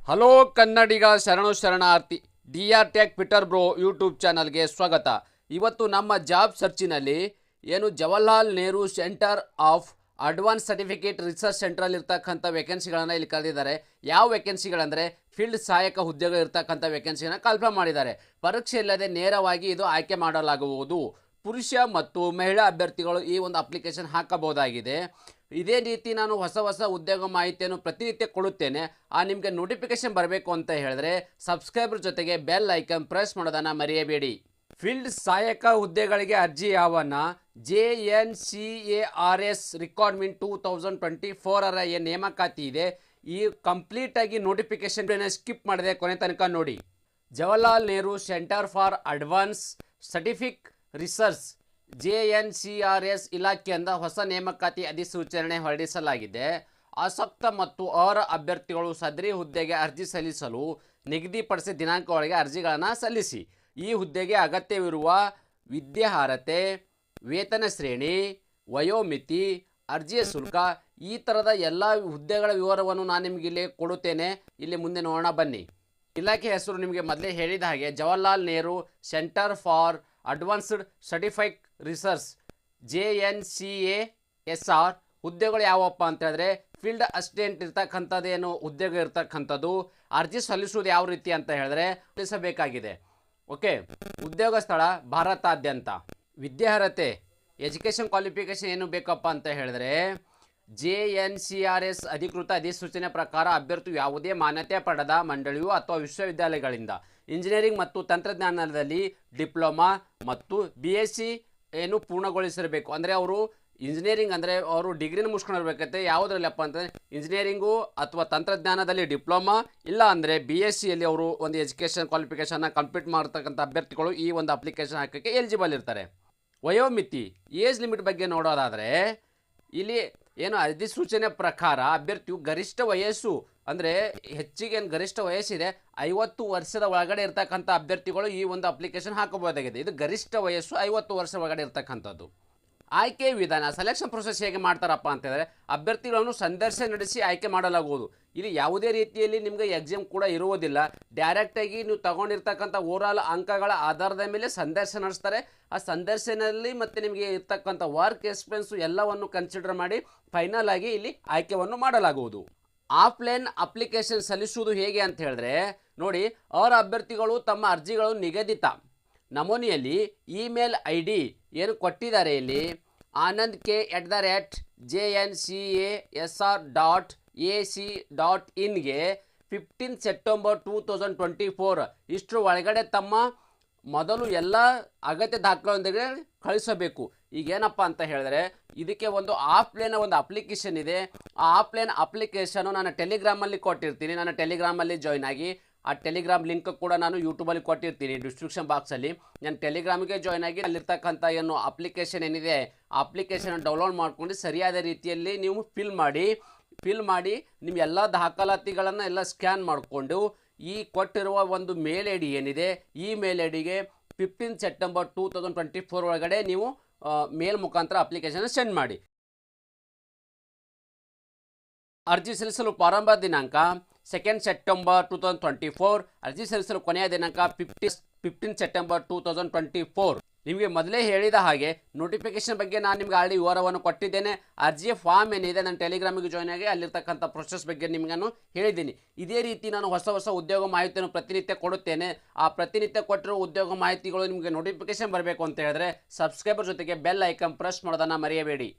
Hello ಕನ್ನಡಿಗ ಶರಣು ಶರಣಾರ್ಥಿ. DR Tech Peter bro YouTube ಚಾನಲ್ಗೆ ಸ್ವಾಗತ. ಇವತ್ತು ನಮ್ಮ ಜಾಬ್ ಸರ್ಚಿನಲ್ಲಿ Jawaharlal Nehru centre of advance certificate research ಸೆಂಟ್ರಲ್ಲಿ ಇರ್ತಕ್ಕಂಥ ವೇಕೆನ್ಸಿಗಳನ್ನು ಇಲ್ಲಿ ಕರೆದಿದ್ದಾರೆ. ಯಾವ ವೇಕೆನ್ಸಿಗಳಂದರೆ ಫೀಲ್ಡ್ ಸಹಾಯಕ ಹುದ್ದೆಗಳು ಇರ್ತಕ್ಕಂಥ ವೇಕೆನ್ಸಿಗಳನ್ನು ಕಲ್ಪನೆ ಮಾಡಿದ್ದಾರೆ. ಪರೀಕ್ಷೆ ಇಲ್ಲದೆ ನೇರವಾಗಿ ಇದು ಆಯ್ಕೆ ಮಾಡಲಾಗುವುದು. ಪುರುಷ ಮತ್ತು ಮಹಿಳಾ ಅಭ್ಯರ್ಥಿಗಳು ಈ ಒಂದು ಅಪ್ಲಿಕೇಶನ್ ಹಾಕಬಹುದಾಗಿದೆ. ಇದೇ ರೀತಿ ನಾನು ಹೊಸ ಉದ್ಯೋಗ ಮಾಹಿತಿಯನ್ನು ಪ್ರತಿನಿತ್ಯ ಕೊಡುತ್ತೇನೆ. ನಿಮಗೆ ನೋಟಿಫಿಕೇಶನ್ ಬರಬೇಕು ಅಂತ ಹೇಳಿದ್ರೆ ಸಬ್ಸ್ಕ್ರೈಬರ್ ಜೊತೆಗೆ ಬೆಲ್ ಐಕನ್ ಪ್ರೆಸ್ ಮಾಡೋದನ್ನು ಮರೆಯಬೇಡಿ. ಫೀಲ್ಡ್ ಸಹಾಯಕ ಹುದ್ದೆಗಳಿಗೆ ಅರ್ಜಿ ಆಹ್ವಾನ. JNCARS ರಿಕ್ವೈರ್ಮೆಂಟ್ 2024 ಏನು ನೇಮಕಾತಿ ಇದೆ, ಈ ಕಂಪ್ಲೀಟಾಗಿ ನೋಟಿಫಿಕೇಶನ್ ಸ್ಕಿಪ್ ಮಾಡಿದೆ, ಕೊನೆ ತನಕ ನೋಡಿ. Jawaharlal Nehru centre for advance scientific research JNCRS ಇಲಾಖೆಯಿಂದ ಹೊಸ ನೇಮಕಾತಿ ಅಧಿಸೂಚನೆ ಹೊರಡಿಸಲಾಗಿದೆ. ಆಸಕ್ತ ಮತ್ತು ಅರ್ಹ ಅಭ್ಯರ್ಥಿಗಳು ಸದರಿ ಹುದ್ದೆಗೆ ಅರ್ಜಿ ಸಲ್ಲಿಸಲು ನಿಗದಿಪಡಿಸಿದ ದಿನಾಂಕ ಒಳಗೆ ಅರ್ಜಿಗಳನ್ನು ಸಲ್ಲಿಸಿ. ಈ ಹುದ್ದೆಗೆ ಅಗತ್ಯವಿರುವ ವಿದ್ಯಾರ್ಹತೆ, ವೇತನ ಶ್ರೇಣಿ, ವಯೋಮಿತಿ, ಅರ್ಜಿಯ ಶುಲ್ಕ, ಈ ಥರದ ಎಲ್ಲ ಹುದ್ದೆಗಳ ವಿವರವನ್ನು ನಾನು ನಿಮಗೆ ಇಲ್ಲಿ ಕೊಡುತ್ತೇನೆ. ಇಲ್ಲಿ ಮುಂದೆ ನೋಡೋಣ ಬನ್ನಿ. ಇಲಾಖೆ ಹೆಸರು ನಿಮಗೆ ಮೊದಲೇ ಹೇಳಿದ ಹಾಗೆ Jawaharlal Nehru centre for advanced certified research JNCASR. ಹುದ್ದೆಗಳು ಯಾವಪ್ಪ ಅಂತ ಹೇಳಿದ್ರೆ ಫೀಲ್ಡ್ ಅಸಿಸ್ಟೆಂಟ್ ಇರ್ತಕ್ಕಂಥದ್ದೇನು ಉದ್ಯೋಗ ಇರ್ತಕ್ಕಂಥದ್ದು. ಅರ್ಜಿ ಸಲ್ಲಿಸುವುದು ಯಾವ ರೀತಿ ಅಂತ ಹೇಳಿದ್ರೆ ಸಲ್ಲಿಸಬೇಕಾಗಿದೆ. ಓಕೆ, ಉದ್ಯೋಗ ಸ್ಥಳ ಭಾರತಾದ್ಯಂತ. ವಿದ್ಯಾರ್ಹತೆ ಎಜುಕೇಷನ್ ಕ್ವಾಲಿಫಿಕೇಷನ್ ಏನು ಬೇಕಪ್ಪ ಅಂತ ಹೇಳಿದ್ರೆ JNCRS ಅಧಿಕೃತ ಅಧಿಸೂಚನೆ ಪ್ರಕಾರ ಅಭ್ಯರ್ಥಿ ಯಾವುದೇ ಮಾನ್ಯತೆ ಪಡೆದ ಮಂಡಳಿಯು ಅಥವಾ ವಿಶ್ವವಿದ್ಯಾಲಯಗಳಿಂದ ಇಂಜಿನಿಯರಿಂಗ್ ಮತ್ತು ತಂತ್ರಜ್ಞಾನದಲ್ಲಿ ಡಿಪ್ಲೊಮಾ ಮತ್ತು BSc ಪೂರ್ಣಗೊಳಿಸಿರಬೇಕು. ಅಂದರೆ ಅವರು ಇಂಜಿನಿಯರಿಂಗ್ ಅಂದರೆ ಅವರು ಡಿಗ್ರಿನ ಮುಗಿಸ್ಕೊಂಡಿರ್ಬೇಕಂತೆ. ಯಾವುದ್ರಲ್ಲಪ್ಪ ಅಂತಂದರೆ ಇಂಜಿನಿಯರಿಂಗು ಅಥವಾ ತಂತ್ರಜ್ಞಾನದಲ್ಲಿ ಡಿಪ್ಲೊಮಾ, ಇಲ್ಲ ಅಂದರೆ BScಯಲ್ಲಿ ಅವರು ಒಂದು ಎಜುಕೇಷನ್ ಕ್ವಾಲಿಫಿಕೇಷನ್ನ ಕಂಪ್ಲೀಟ್ ಮಾಡ್ತಕ್ಕಂಥ ಅಭ್ಯರ್ಥಿಗಳು ಈ ಒಂದು ಅಪ್ಲಿಕೇಶನ್ ಹಾಕೋಕ್ಕೆ ಎಲಿಜಿಬಲ್ ಇರ್ತಾರೆ. ವಯೋಮಿತಿ ಏಜ್ ಲಿಮಿಟ್ ಬಗ್ಗೆ ನೋಡೋದಾದರೆ ಇಲ್ಲಿ ಅಧಿಸೂಚನೆ ಪ್ರಕಾರ ಅಭ್ಯರ್ಥಿಯು ಗರಿಷ್ಠ ವಯಸ್ಸು ಅಂದರೆ ಹೆಚ್ಚಿಗೆ ಗರಿಷ್ಠ ವಯಸ್ಸಿದೆ 50 ವರ್ಷದ ಒಳಗಡೆ ಇರ್ತಕ್ಕಂಥ ಅಭ್ಯರ್ಥಿಗಳು ಈ ಒಂದು ಅಪ್ಲಿಕೇಶನ್ ಹಾಕಬಹುದಾಗಿದೆ. ಇದು ಗರಿಷ್ಠ ವಯಸ್ಸು 50 ವರ್ಷ ಒಳಗಡೆ ಇರ್ತಕ್ಕಂಥದ್ದು. ಆಯ್ಕೆ ವಿಧಾನ ಸೆಲೆಕ್ಷನ್ ಪ್ರೊಸೆಸ್ ಹೇಗೆ ಮಾಡ್ತಾರಪ್ಪ ಅಂತಂದರೆ ಅಭ್ಯರ್ಥಿಗಳನ್ನು ಸಂದರ್ಶನ ನಡೆಸಿ ಆಯ್ಕೆ ಮಾಡಲಾಗುವುದು. ಇಲ್ಲಿ ಯಾವುದೇ ರೀತಿಯಲ್ಲಿ ನಿಮಗೆ ಎಕ್ಸಾಮ್ ಕೂಡ ಇರುವುದಿಲ್ಲ. ಡೈರೆಕ್ಟಾಗಿ ನೀವು ತಗೊಂಡಿರ್ತಕ್ಕಂಥ ಓವರಾಲ್ ಅಂಕಗಳ ಆಧಾರದ ಮೇಲೆ ಸಂದರ್ಶನ ನಡೆಸ್ತಾರೆ. ಆ ಸಂದರ್ಶನದಲ್ಲಿ ಮತ್ತು ನಿಮಗೆ ಇರ್ತಕ್ಕಂಥ ವರ್ಕ್ ಎಕ್ಸ್ಪೀರಿಯನ್ಸು ಎಲ್ಲವನ್ನು ಕನ್ಸಿಡರ್ ಮಾಡಿ ಫೈನಲ್ ಆಗಿ ಇಲ್ಲಿ ಆಯ್ಕೆಯನ್ನು ಮಾಡಲಾಗುವುದು. ಆಫ್ಲೈನ್ ಅಪ್ಲಿಕೇಶನ್ ಸಲ್ಲಿಸುವುದು ಹೇಗೆ ಅಂತ ಹೇಳಿದ್ರೆ ನೋಡಿ, ಅವರ ಅಭ್ಯರ್ಥಿಗಳು ತಮ್ಮ ಅರ್ಜಿಗಳು ನಿಗದಿತ ನಮೂನೆಯಲ್ಲಿ ಇಮೇಲ್ ID ಕೊಟ್ಟಿದ್ದಾರೆ ಇಲ್ಲಿ anand@JNCASR.ac.in 15 ಸೆಪ್ಟೆಂಬರ್ 2024 ಇಷ್ಟರ ಒಳಗಡೆ ತಮ್ಮ ಮೊದಲು ಎಲ್ಲ ಅಗತ್ಯ ದಾಖಲೆಯೊಂದಿಗೆ ಕಳಿಸಬೇಕು. ಈಗೇನಪ್ಪ ಅಂತ ಹೇಳಿದ್ರೆ ಇದಕ್ಕೆ ಒಂದು ಆಫ್ಲೈನ್ ಒಂದು ಅಪ್ಲಿಕೇಶನ್ ಇದೆ. ಆ ಆಫ್ಲೈನ್ ಅಪ್ಲಿಕೇಶನು ನಾನು ಟೆಲಿಗ್ರಾಮಲ್ಲಿ ಕೊಟ್ಟಿರ್ತೀನಿ. ನಾನು ಟೆಲಿಗ್ರಾಮಲ್ಲಿ ಜಾಯ್ನ್ ಆಗಿ ಆ ಟೆಲಿಗ್ರಾಮ್ ಲಿಂಕ್ ಕೂಡ ನಾನು ಯೂಟ್ಯೂಬಲ್ಲಿ ಕೊಟ್ಟಿರ್ತೀನಿ ಡಿಸ್ಕ್ರಿಪ್ಷನ್ ಬಾಕ್ಸಲ್ಲಿ. ನಾನು ಟೆಲಿಗ್ರಾಮ್ಗೆ ಜಾಯ್ನ್ ಆಗಿ ಅಲ್ಲಿರ್ತಕ್ಕಂಥ ಅಪ್ಲಿಕೇಶನ್ ಏನಿದೆ ಆ ಅಪ್ಲಿಕೇಶನ್ ಡೌನ್ಲೋಡ್ ಮಾಡ್ಕೊಂಡು ಸರಿಯಾದ ರೀತಿಯಲ್ಲಿ ನೀವು ಫಿಲ್ ಮಾಡಿ ನಿಮ್ಮ ಎಲ್ಲ ದಾಖಲಾತಿಗಳನ್ನು ಎಲ್ಲ ಸ್ಕ್ಯಾನ್ ಮಾಡಿಕೊಂಡು ಈ ಕೊಟ್ಟಿರುವ ಒಂದು ಮೇಲ್ ID ಏನಿದೆ ಈ ಮೇಲ್ IDಗೆ 15 ಸೆಪ್ಟೆಂಬರ್ 2024 ಒಳಗಡೆ ನೀವು ಮೇಲ್ ಮುಖಾಂತರ ಅಪ್ಲಿಕೇಶನ್ ಸೆಂಡ್ ಮಾಡಿ. ಅರ್ಜಿ ಸಲ್ಲಿಸಲು ಪ್ರಾರಂಭ ದಿನಾಂಕ 2 ಸೆಪ್ಟೆಂಬರ್ 2024. ಅರ್ಜಿ ಸಲ್ಲಿಸಲು ಕೊನೆಯ ದಿನಾಂಕ 15 ಸೆಪ್ಟೆಂಬರ್ 2024. ನಿಮಗೆ ಮೊದಲೇ ಹೇಳಿದ ಹಾಗೆ ನೋಟಿಫಿಕೇಶನ್ ಬಗ್ಗೆ ನಾನು ನಿಮಗೆ ಆಲ್ರೆಡಿ ವಿವರವನ್ನು ಕೊಟ್ಟಿದ್ದೇನೆ. ಅರ್ಜಿಯ ಫಾರ್ಮ್ ಏನಿದೆ ನಾನು ಟೆಲಿಗ್ರಾಮಿಗೆ ಜಾಯ್ನ್ ಆಗಿ ಅಲ್ಲಿರ್ತಕ್ಕಂಥ ಪ್ರೊಸೆಸ್ ಬಗ್ಗೆ ನಿಮಗೆ ನಾನು ಹೇಳಿದ್ದೀನಿ. ಇದೇ ರೀತಿ ನಾನು ಹೊಸ ಉದ್ಯೋಗ ಮಾಹಿತಿಯನ್ನು ಪ್ರತಿನಿತ್ಯ ಕೊಡುತ್ತೇನೆ. ಆ ಪ್ರತಿನಿತ್ಯ ಕೊಟ್ಟಿರೋ ಉದ್ಯೋಗ ಮಾಹಿತಿಗಳು ನಿಮಗೆ ನೋಟಿಫಿಕೇಶನ್ ಬರಬೇಕು ಅಂತ ಹೇಳಿದ್ರೆ ಸಬ್ಸ್ಕ್ರೈಬರ್ ಜೊತೆಗೆ ಬೆಲ್ ಐಕನ್ ಪ್ರೆಸ್ ಮಾಡೋದನ್ನು ಮರೆಯಬೇಡಿ.